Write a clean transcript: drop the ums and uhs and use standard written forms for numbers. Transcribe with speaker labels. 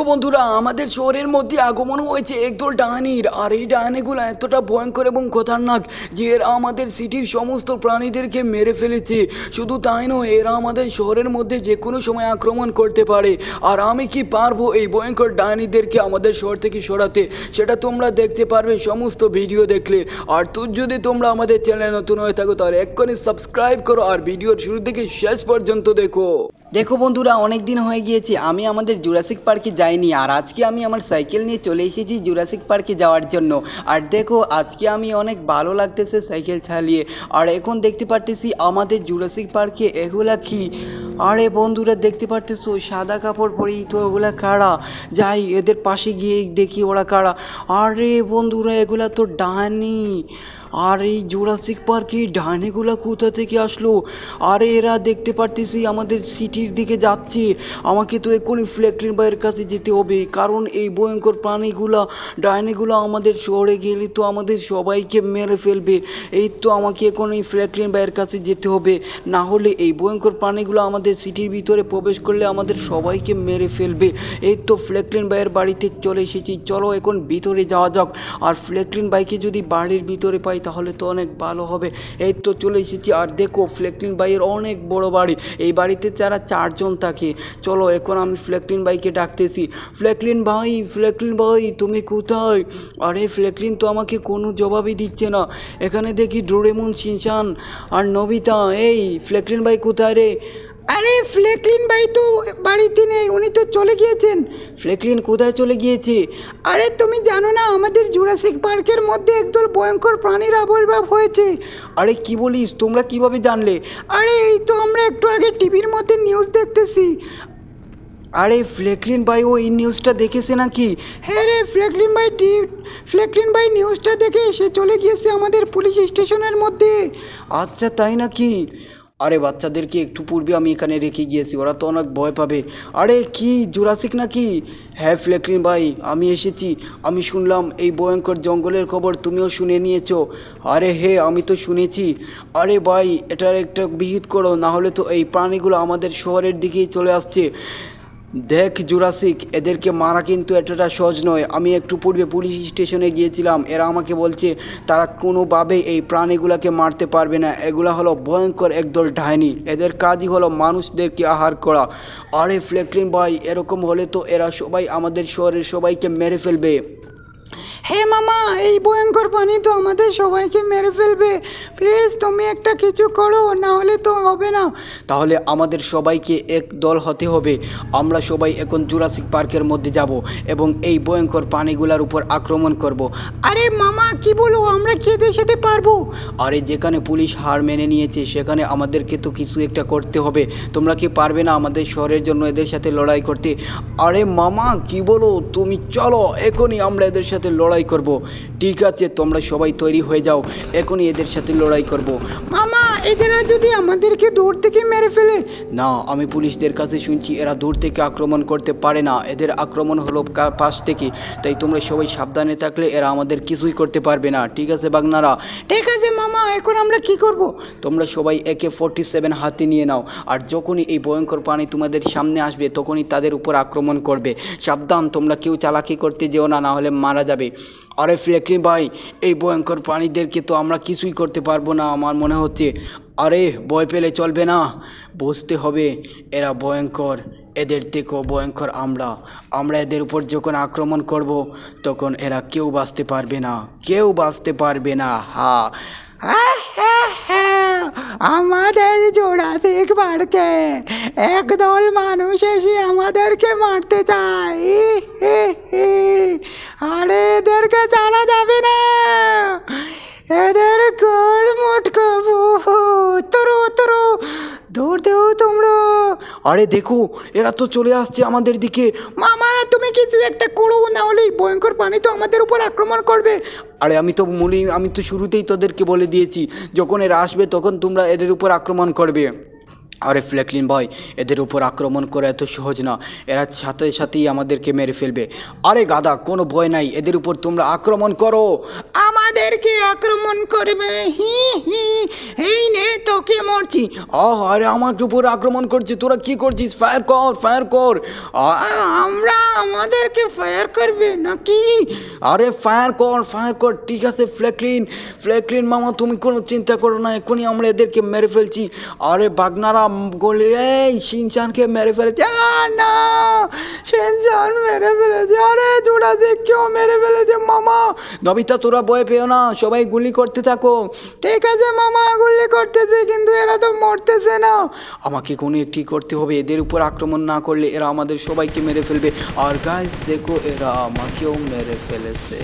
Speaker 1: বন্ধুরা, আমাদের শহরের মধ্যে আগমন হয়েছে একদল ডাইনির। আর এই ডাইনিগুলো এতটা ভয়ঙ্কর এবং খতরনাক যে এরা আমাদের সিটির সমস্ত প্রাণীদেরকে মেরে ফেলেছে। শুধু তাই নয়, এরা আমাদের শহরের মধ্যে যে কোনো সময় আক্রমণ করতে পারে। আর আমি কি পারবো এই ভয়ঙ্কর ডাইনিদেরকে আমাদের শহর থেকে সরাতে, সেটা তোমরা দেখতে পারবে সমস্ত ভিডিও দেখলে। আর যদি তোমরা আমাদের চ্যানেলে নতুন হয়ে থাকো তাহলে এক্ষুনি সাবস্ক্রাইব করো আর ভিডিওর শুরু থেকে শেষ পর্যন্ত দেখো বন্ধুরা, অনেক দিন হয়ে গিয়েছে আমি আমাদের জুরাসিক পার্কে যাইনি। আর আজকে আমি আমার সাইকেল নিয়ে চলে এসেছি জুরাসিক পার্কে যাওয়ার জন্য। আর দেখো, আজকে আমি অনেক ভালো লাগতেছে সাইকেল চালিয়ে। আর এখন দেখতে পারতেছি আমাদের জুরাসিক পার্কে এগুলা কি। আরে বন্ধুরা, দেখতে পারতেছো সাদা কাপড় পরেই তো ওগুলা কারা। যাই এদের পাশে গিয়ে দেখি ওরা কারা। আরে বন্ধুরা, এগুলা তো ডাইনি। আর এই জুরাসিক পার্কে ডাইনিগুলো কোথা থেকে আসলো? আরে এরা দেখতে পারতেছি আমাদের সিটির দিকে যাচ্ছে। আমাকে তো এক্ষুনি ফ্র্যাঙ্কলিন ভাইয়ের কাছে যেতে হবে, কারণ এই ভয়ঙ্কর প্রাণীগুলো ডাইনিগুলো আমাদের শহরে গেলে তো আমাদের সবাইকে মেরে ফেলবে। এই তো আমাকে এখন এই ফ্র্যাঙ্কলিন ভাইয়ের কাছে যেতে হবে, না হলে এই ভয়ঙ্কর প্রাণীগুলো আমাদের সিটির ভিতরে প্রবেশ করলে আমাদের সবাইকে মেরে ফেলবে। এই তো ফ্র্যাঙ্কলিন ভাইয়ের বাড়িতে চলে এসেছি, চলো এখন ভিতরে যাওয়া যাক। আর ফ্র্যাঙ্কলিন ভাইকে যদি বাড়ির ভিতরে পাই তাহলে তো অনেক ভালো হবে। এই তো চলে এসেছি। আর দেখো, ফ্র্যাঙ্কলিন ভাইয়ের অনেক বড় বাড়ি, এই বাড়িতে যারা 4 জন থাকে। চলো এখন আমি ফ্র্যাঙ্কলিন ভাইকে ডাকতেছি। ফ্র্যাঙ্কলিন ভাই তুমি কোথায়? আরে ফ্র্যাঙ্কলিন তো আমাকে কোনো জবাবই দিচ্ছে না। এখানে দেখি ডোরেমন, শিনচান আর নবিতা। এই ফ্র্যাঙ্কলিন ভাই কোথায় রে?
Speaker 2: আরে ফ্র্যাঙ্কলিন ভাই তো বাড়িতে নেই, উনি তো চলে গিয়েছেন।
Speaker 1: ফ্র্যাঙ্কলিন কোথায় চলে গিয়েছে?
Speaker 2: আরে তুমি জানো না, আমাদের জুরাসিক পার্কের মধ্যে একদল ভয়ঙ্কর প্রাণীর আবির্ভাব হয়েছে।
Speaker 1: আরে কি বলিস, তোমরা কিভাবে জানলে?
Speaker 2: আরে এই তো আমরা একটু আগে টিভির মধ্যে নিউজ দেখতেছি।
Speaker 1: আরে ফ্র্যাঙ্কলিন ভাই ও এই নিউজটা দেখেছে নাকি?
Speaker 2: হ্যাঁ রে, ফ্র্যাঙ্কলিন ভাই নিউজটা দেখে সে চলে গিয়েছে আমাদের পুলিশ স্টেশনের মধ্যে।
Speaker 1: আচ্ছা, তাই নাকি? আরে বাচ্চাদেরকে একটু পূর্বে আমি এখানে রেখে গিয়েছি, ওরা তো অনেক ভয় পাবে। আরে কি জুরাসিক নাকি? হ্যাঁ ফ্র্যাঙ্কলিন ভাই, আমি এসেছি। আমি শুনলাম এই ভয়ঙ্কর জঙ্গলের খবর তুমিও শুনে নিয়েছো। আরে হে, আমি তো শুনেছি। আরে ভাই, এটার একটা বিহিত করো, না হলে তো এই প্রাণীগুলো আমাদের শহরের দিকেই চলে আসছে। দেখ জুরাসিক, এদেরকে মারা কিন্তু এতটা সহজ নয়। আমি একটু পূর্বে পুলিশ স্টেশনে গিয়েছিলাম, এরা আমাকে বলছে তারা কোনোভাবেই এই প্রাণীগুলোকে মারতে পারবে না। এগুলা হলো ভয়ঙ্কর একদল ডাইনি, এদের কাজই হলো মানুষদেরকে আহার করা। আরে ফ্র্যাঙ্কলিন ভাই, এরকম হলে তো এরা সবাই আমাদের শহরের সবাইকে মেরে ফেলবে।
Speaker 2: হ্যাঁ মামা, এই ভয়ঙ্কর প্রাণী তো আমাদের সবাইকে মেরে ফেলবে। প্লিজ তুমি একটা কিছু করো, না হলে তো হবে না।
Speaker 1: তাহলে আমাদের সবাইকে এক দল হতে হবে। আমরা সবাই এখন জুরাসিক পার্কের মধ্যে যাব এবং এই ভয়ঙ্কর প্রাণীগুলোর উপর আক্রমণ করব।
Speaker 2: আরে মামা কি বলো, আমরা কি এদের সাথে পারবো?
Speaker 1: আরে যেখানে পুলিশ হার মেনে নিয়েছে সেখানে আমাদেরকে তো কিছু একটা করতে হবে। তোমরা কি পারবে না আমাদের শহরের জন্য এদের সাথে লড়াই করতে? আরে মামা কি বলো তুমি? চলো এখনই আমরা এদের সাথে লড়াই করব। ঠিক আছে, তোমরা সবাই তৈরি হয়ে যাও, এখনই এদের সাথে লড়াই করব।
Speaker 2: মামা, এদেরা যদি আমাদেরকে দূর থেকে মেরে ফেলে?
Speaker 1: না, আমি পুলিশদের কাছে শুনছি এরা দূর থেকে আক্রমণ করতে পারে না, এদের আক্রমণ হলো পাশ থেকে। তাই তোমরা সবাই সাবধানে থাকলে এরা আমাদের কিছুই করতে পারবে না। ঠিক আছে বাগনারা?
Speaker 2: ঠিক আছে মামা, এখন আমরা কি করব?
Speaker 1: তোমরা সবাই AK-47 হাতে নিয়ে নাও। আর যখনই এই ভয়ঙ্কর প্রাণী তোমাদের সামনে আসবে তখনই তাদের উপর আক্রমণ করবে। সাবধান, তোমরা কেউ চালাকি করতে যেও না, না হলে মারা যাবে। আরে ফ্র্যাঙ্কলিন ভাই, এই ভয়ঙ্কর প্রাণীদেরকে তো আমরা কিছুই করতে পারবো না আমার মনে হচ্ছে। আরে ভয় পেলে চলবে না, বুঝতে হবে এরা ভয়ঙ্কর, এদের থেকেও ভয়ঙ্কর আমরা এদের উপর যখন আক্রমণ করব তখন এরা কেউ বাঁচতে পারবে না।
Speaker 2: আমাদের জোড়াসিক পার্কে একদল মানুষ এসে আমাদেরকে মারতে চায়। আরে এদেরকে ছাড়া যাবে না, এদের গোড়মুট করবো। তরু দৌড় দেও তোমরা।
Speaker 1: আরে দেখো, এরা তো চলে আসছে আমাদের দিকে।
Speaker 2: মামা তুমি কিছু একটা করো, না হলে ভয়ঙ্কর প্রাণী তো আমাদের উপর আক্রমণ করবে।
Speaker 1: আরে আমি তো শুরুতেই তোদেরকে বলে দিয়েছি, যখন এরা আসবে তখন তোমরা এদের উপর আক্রমণ করবে। আরে ফ্ল্যাকলিন ভাই, এদের উপর আক্রমণ করা এত সহজ না, এরা সাথে সাথেই আমাদেরকে মেরে ফেলবে। আরে গাদা, কোনো ভয় নাই, এদের উপর তোমরা আক্রমণ করো।
Speaker 2: আমাদেরকে আক্রমণ করবে? হি হি, এই নে তোকে মরছি।
Speaker 1: আরে আমার উপর আক্রমণ করছে, তোরা কি করছিস? ফায়ার কর, ফায়ার কর।
Speaker 2: আমরা আমাদেরকে ফায়ার করবে নাকি?
Speaker 1: আরে ফায়ার কর, ফায়ার কর। ঠিক আছে ফ্ল্যাকলিন, ফ্ল্যাকলিন মামা, তুমি কোনো চিন্তা করো না, এখনই আমরা এদেরকে মেরে ফেলছি। আরে বাগনারা গলে এই শিনচানকে মেরে ফেলেছে।
Speaker 2: না, শিনচান মেরে ফেলেছে। আরে জুরাসিককেও মেরে ফেলেছে মামা।
Speaker 1: নবিতা, তোরা ভয় পেও না, সবাই গুলি করতে থাকো।
Speaker 2: ঠিক আছে মামা, গুলি করতেছে, কিন্তু এরা তো মরতেছে না।
Speaker 1: আমাকে কোনো একটি করতে হবে, এদের উপর আক্রমণ না করলে এরা আমাদের সবাইকে মেরে ফেলবে। আর গাইস দেখো, এরা আমাকেও মেরে ফেলেছে।